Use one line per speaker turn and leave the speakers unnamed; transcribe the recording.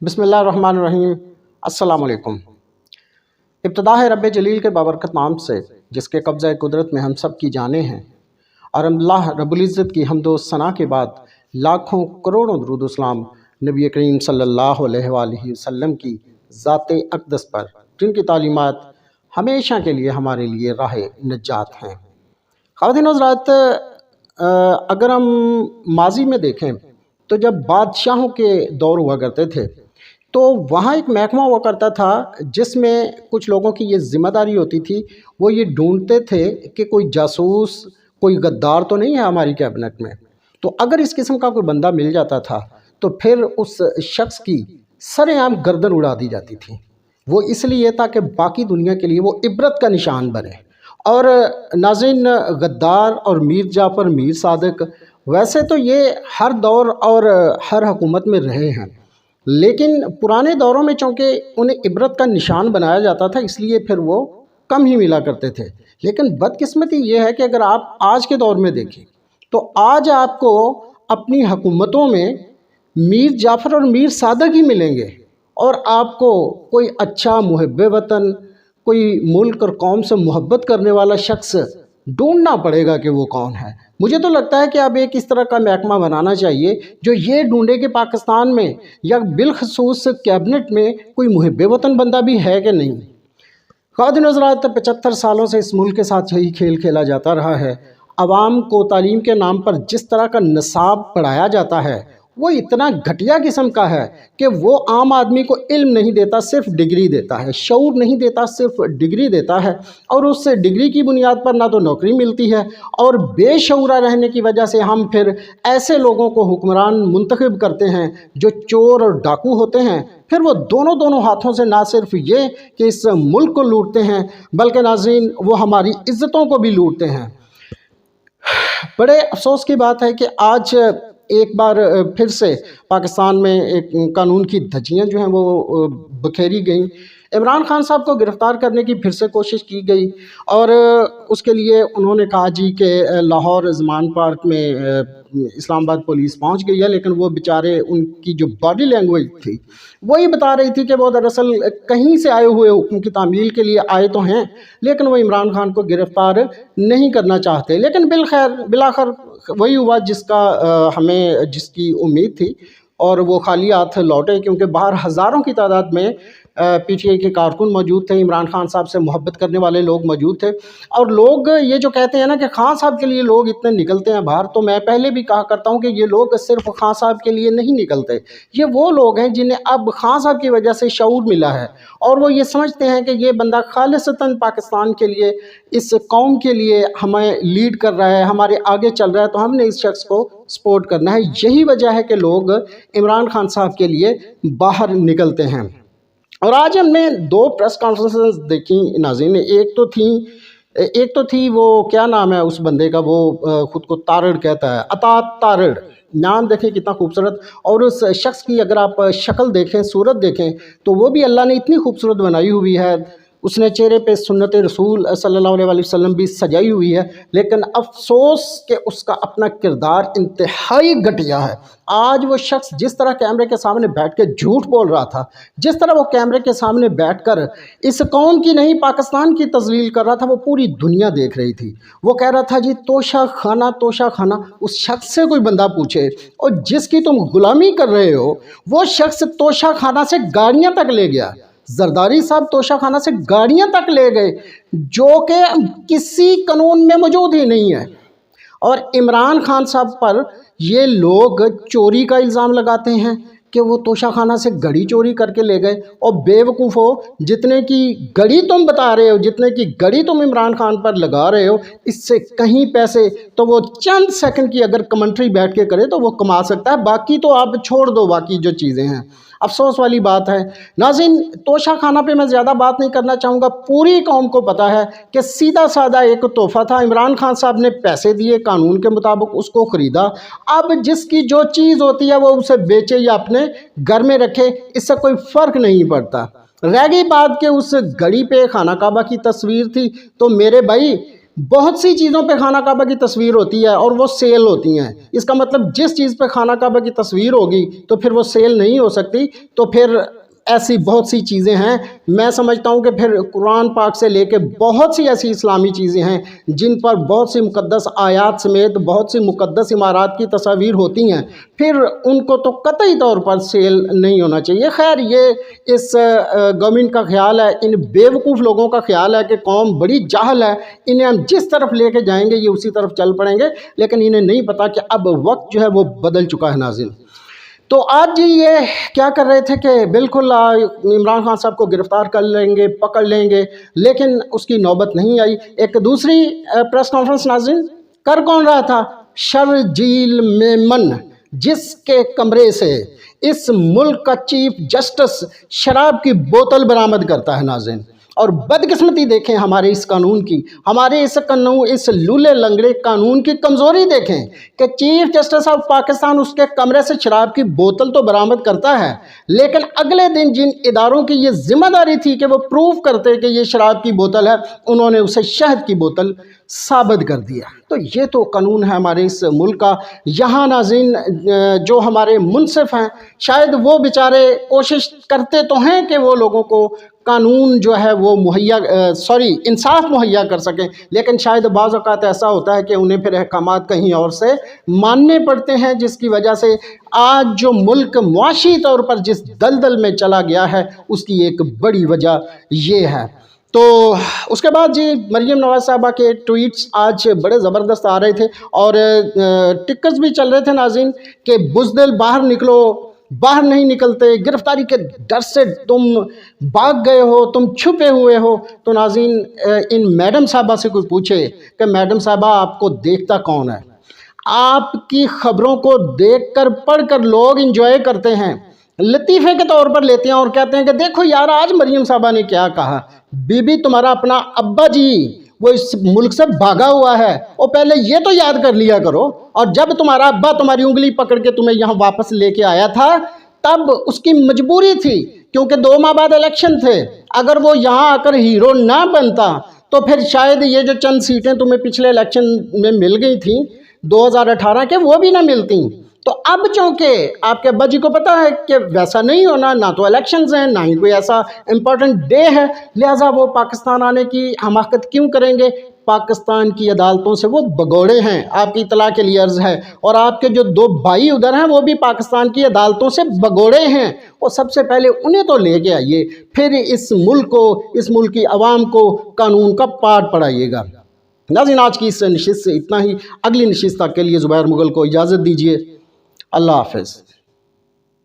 بسم اللہ الرحمن الرحیم۔ السلام علیکم۔ ابتدا ہے رب جلیل کے بابرکت نام سے جس کے قبضہ قدرت میں ہم سب کی جانیں ہیں، اور اللہ رب العزت کی حمد و ثنا کے بعد لاکھوں کروڑوں درود و سلام نبی کریم صلی اللہ علیہ وآلہ وسلم کی ذات اقدس پر، جن کی تعلیمات ہمیشہ کے لیے ہمارے لیے راہ نجات ہیں۔ خواتین و حضرات، اگر ہم ماضی میں دیکھیں تو جب بادشاہوں کے دور ہوا کرتے تھے تو وہاں ایک محکمہ ہوا کرتا تھا جس میں کچھ لوگوں کی یہ ذمہ داری ہوتی تھی، وہ یہ ڈھونڈتے تھے کہ کوئی جاسوس، کوئی غدار تو نہیں ہے ہماری کیبنٹ میں۔ تو اگر اس قسم کا کوئی بندہ مل جاتا تھا تو پھر اس شخص کی سر عام گردن اڑا دی جاتی تھی، وہ اس لیے تاکہ باقی دنیا کے لیے وہ عبرت کا نشان بنے۔ اور ناظرین، غدار اور میر جعفر، میر صادق، ویسے تو یہ ہر دور اور ہر حکومت میں رہے ہیں، لیکن پرانے دوروں میں چونکہ انہیں عبرت کا نشان بنایا جاتا تھا، اس لیے پھر وہ کم ہی ملا کرتے تھے۔ لیکن بدقسمتی یہ ہے کہ اگر آپ آج کے دور میں دیکھیں تو آج آپ کو اپنی حکومتوں میں میر جعفر اور میر صادق ہی ملیں گے، اور آپ کو کوئی اچھا محب وطن، کوئی ملک اور قوم سے محبت کرنے والا شخص ڈھونڈنا پڑے گا کہ وہ کون ہے۔ مجھے تو لگتا ہے کہ اب ایک اس طرح کا محکمہ بنانا چاہیے جو یہ ڈھونڈے کہ پاکستان میں یا بالخصوص کیبنٹ میں کوئی محب وطن بندہ بھی ہے کہ نہیں۔ خواتین و حضرات، 75 سالوں سے اس ملک کے ساتھ یہی کھیل کھیلا جاتا رہا ہے۔ عوام کو تعلیم کے نام پر جس طرح کا نصاب پڑھایا جاتا ہے وہ اتنا گھٹیا قسم کا ہے کہ وہ عام آدمی کو علم نہیں دیتا، صرف ڈگری دیتا ہے، شعور نہیں دیتا، صرف ڈگری دیتا ہے، اور اس سے ڈگری کی بنیاد پر نہ تو نوکری ملتی ہے، اور بے شعورہ رہنے کی وجہ سے ہم پھر ایسے لوگوں کو حکمران منتخب کرتے ہیں جو چور اور ڈاکو ہوتے ہیں۔ پھر وہ دونوں ہاتھوں سے نہ صرف یہ کہ اس ملک کو لوٹتے ہیں بلکہ ناظرین وہ ہماری عزتوں کو بھی لوٹتے ہیں۔ بڑے افسوس کی بات ہے کہ آج ایک بار پھر سے پاکستان میں ایک قانون کی دھجیاں جو ہیں وہ بکھیری گئیں۔ عمران خان صاحب کو گرفتار کرنے کی پھر سے کوشش کی گئی، اور اس کے لیے انہوں نے کہا جی کہ لاہور زمان پارک میں اسلام آباد پولیس پہنچ گئی ہے، لیکن وہ بیچارے ان کی جو باڈی لینگویج تھی وہی بتا رہی تھی کہ وہ دراصل کہیں سے آئے ہوئے حکم کی تعمیل کے لیے آئے تو ہیں، لیکن وہ عمران خان کو گرفتار نہیں کرنا چاہتے۔ لیکن بالآخر وہی ہوا جس کی امید تھی، اور وہ خالی ہاتھ لوٹے، کیونکہ باہر ہزاروں کی تعداد میں پی ٹی آئی کے کارکن موجود تھے، عمران خان صاحب سے محبت کرنے والے لوگ موجود تھے۔ اور لوگ یہ جو کہتے ہیں نا کہ خان صاحب کے لیے لوگ اتنے نکلتے ہیں باہر، تو میں پہلے بھی کہا کرتا ہوں کہ یہ لوگ صرف خان صاحب کے لیے نہیں نکلتے، یہ وہ لوگ ہیں جنہیں اب خان صاحب کی وجہ سے شعور ملا ہے، اور وہ یہ سمجھتے ہیں کہ یہ بندہ خالصتاً پاکستان کے لیے، اس قوم کے لیے ہمیں لیڈ کر رہا ہے، ہمارے آگے چل رہا ہے، تو ہم نے اس شخص کو سپورٹ کرنا ہے۔ یہی وجہ ہے کہ لوگ عمران خان صاحب کے لیے باہر نکلتے ہیں۔ اور آج ہم نے 2 پریس کانفرنسز دیکھی ناظرین۔ ایک تو تھی وہ کیا نام ہے اس بندے کا، وہ خود کو تارڑ کہتا ہے، عطا تارڑ، نام دیکھیں کتنا خوبصورت، اور اس شخص کی اگر آپ شکل دیکھیں، صورت دیکھیں تو وہ بھی اللہ نے اتنی خوبصورت بنائی ہوئی ہے، اس نے چہرے پہ سنت رسول صلی اللہ علیہ وسلم بھی سجائی ہوئی ہے، لیکن افسوس کہ اس کا اپنا کردار انتہائی گھٹیا ہے۔ آج وہ شخص جس طرح کیمرے کے سامنے بیٹھ کے جھوٹ بول رہا تھا، جس طرح وہ کیمرے کے سامنے بیٹھ کر اس قوم کی نہیں پاکستان کی تذلیل کر رہا تھا، وہ پوری دنیا دیکھ رہی تھی۔ وہ کہہ رہا تھا جی توشہ خانہ، اس شخص سے کوئی بندہ پوچھے، اور جس کی تم غلامی کر رہے ہو وہ شخص توشہ خانہ سے گاڑیاں تک لے گیا۔ زرداری صاحب توشہ خانہ سے گاڑیاں تک لے گئے جو کہ کسی قانون میں موجود ہی نہیں ہے، اور عمران خان صاحب پر یہ لوگ چوری کا الزام لگاتے ہیں کہ وہ توشہ خانہ سے گھڑی چوری کر کے لے گئے۔ اور بے وقوف ہو، جتنے کی گھڑی تم بتا رہے ہو، جتنے کی گھڑی تم عمران خان پر لگا رہے ہو، اس سے کہیں پیسے تو وہ چند سیکنڈ کی اگر کمنٹری بیٹھ کے کرے تو وہ کما سکتا ہے، باقی تو آپ چھوڑ دو، باقی جو چیزیں ہیں۔ افسوس والی بات ہے ناظرین، توشہ خانہ پہ میں زیادہ بات نہیں کرنا چاہوں گا، پوری قوم کو پتہ ہے کہ سیدھا سادہ ایک تحفہ تھا، عمران خان صاحب نے پیسے دیے، قانون کے مطابق اس کو خریدا، اب جس کی جو چیز ہوتی ہے وہ اسے بیچے یا اپنے گھر میں رکھے، اس سے کوئی فرق نہیں پڑتا۔ رہ گئی بات کہ اس گھڑی پہ خانہ کعبہ کی تصویر تھی، تو میرے بھائی بہت سی چیزوں پہ خانہ کعبہ کی تصویر ہوتی ہے اور وہ سیل ہوتی ہیں۔ اس کا مطلب جس چیز پہ خانہ کعبہ کی تصویر ہوگی تو پھر وہ سیل نہیں ہو سکتی۔ تو پھر ایسی بہت سی چیزیں ہیں، میں سمجھتا ہوں کہ پھر قرآن پاک سے لے کے بہت سی ایسی اسلامی چیزیں ہیں جن پر بہت سی مقدس آیات سمیت بہت سی مقدس عمارات کی تصاویر ہوتی ہیں، پھر ان کو تو قطعی طور پر سیل نہیں ہونا چاہیے۔ خیر یہ اس گورنمنٹ کا خیال ہے، ان بیوقوف لوگوں کا خیال ہے کہ قوم بڑی جاہل ہے، انہیں ہم جس طرف لے کے جائیں گے یہ اسی طرف چل پڑیں گے، لیکن انہیں نہیں پتا کہ اب وقت جو ہے وہ بدل چکا ہے۔ ناظرین، تو آج جی یہ کیا کر رہے تھے کہ بالکل عمران خان صاحب کو گرفتار کر لیں گے، پکڑ لیں گے، لیکن اس کی نوبت نہیں آئی۔ ایک دوسری پریس کانفرنس ناظرین کر کون رہا تھا؟ شرجیل میمن، جس کے کمرے سے اس ملک کا چیف جسٹس شراب کی بوتل برآمد کرتا ہے۔ ناظرین، اور بدقسمتی دیکھیں ہمارے اس قانون کی، ہمارے اس لولے لنگڑے قانون کی کمزوری دیکھیں کہ چیف جسٹس آف پاکستان اس کے کمرے سے شراب کی بوتل تو برآمد کرتا ہے، لیکن اگلے دن جن اداروں کی یہ ذمہ داری تھی کہ وہ پروف کرتے کہ یہ شراب کی بوتل ہے، انہوں نے اسے شہد کی بوتل ثابت کر دیا۔ تو یہ تو قانون ہے ہمارے اس ملک کا۔ یہاں ناظرین جو ہمارے منصف ہیں شاید وہ بیچارے کوشش کرتے تو ہیں کہ وہ لوگوں کو قانون جو ہے وہ انصاف مہیا کر سکیں، لیکن شاید بعض اوقات ایسا ہوتا ہے کہ انہیں پھر احکامات کہیں اور سے ماننے پڑتے ہیں، جس کی وجہ سے آج جو ملک معاشی طور پر جس دلدل میں چلا گیا ہے اس کی ایک بڑی وجہ یہ ہے۔ تو اس کے بعد جی مریم نواز صاحبہ کے ٹویٹس آج بڑے زبردست آ رہے تھے اور ٹکس بھی چل رہے تھے ناظرین کہ بزدل باہر نکلو، باہر نہیں نکلتے، گرفتاری کے ڈر سے تم بھاگ گئے ہو، تم چھپے ہوئے ہو۔ تو ناظرین ان میڈم صاحبہ سے کوئی پوچھے کہ میڈم صاحبہ آپ کو دیکھتا کون ہے؟ آپ کی خبروں کو دیکھ کر پڑھ کر لوگ انجوائے کرتے ہیں، لطیفے کے طور پر لیتے ہیں اور کہتے ہیں کہ دیکھو یار آج مریم صاحبہ نے کیا کہا۔ بی بی تمہارا اپنا ابا جی وہ اس ملک سے بھاگا ہوا ہے، اور پہلے یہ تو یاد کر لیا کرو، اور جب تمہارا ابا تمہاری انگلی پکڑ کے تمہیں یہاں واپس لے کے آیا تھا تب اس کی مجبوری تھی، کیونکہ 2 ماہ بعد الیکشن تھے۔ اگر وہ یہاں آ کر ہیرو نہ بنتا تو پھر شاید یہ جو چند سیٹیں تمہیں پچھلے الیکشن میں مل گئی تھیں 2018 کے وہ بھی نہ ملتی۔ تو اب چونکہ آپ کے ابا جی کو پتا ہے کہ ویسا نہیں ہونا، نہ تو الیکشنز ہیں نہ ہی کوئی ایسا امپورٹنٹ ڈے ہے، لہٰذا وہ پاکستان آنے کی حماقت کیوں کریں گے؟ پاکستان کی عدالتوں سے وہ بگوڑے ہیں، آپ کی اطلاع کے لیے عرض ہے، اور آپ کے جو 2 بھائی ادھر ہیں وہ بھی پاکستان کی عدالتوں سے بگوڑے ہیں، اور سب سے پہلے انہیں تو لے کے آئیے، پھر اس ملک کو، اس ملک کی عوام کو قانون کا پاٹ پڑھائیے گا۔ ناظرین آج کی اس نشست سے اتنا ہی، اگلی نشست تک کے لیے زبیر مغل کو اجازت دیجیے۔ اللہ حافظ۔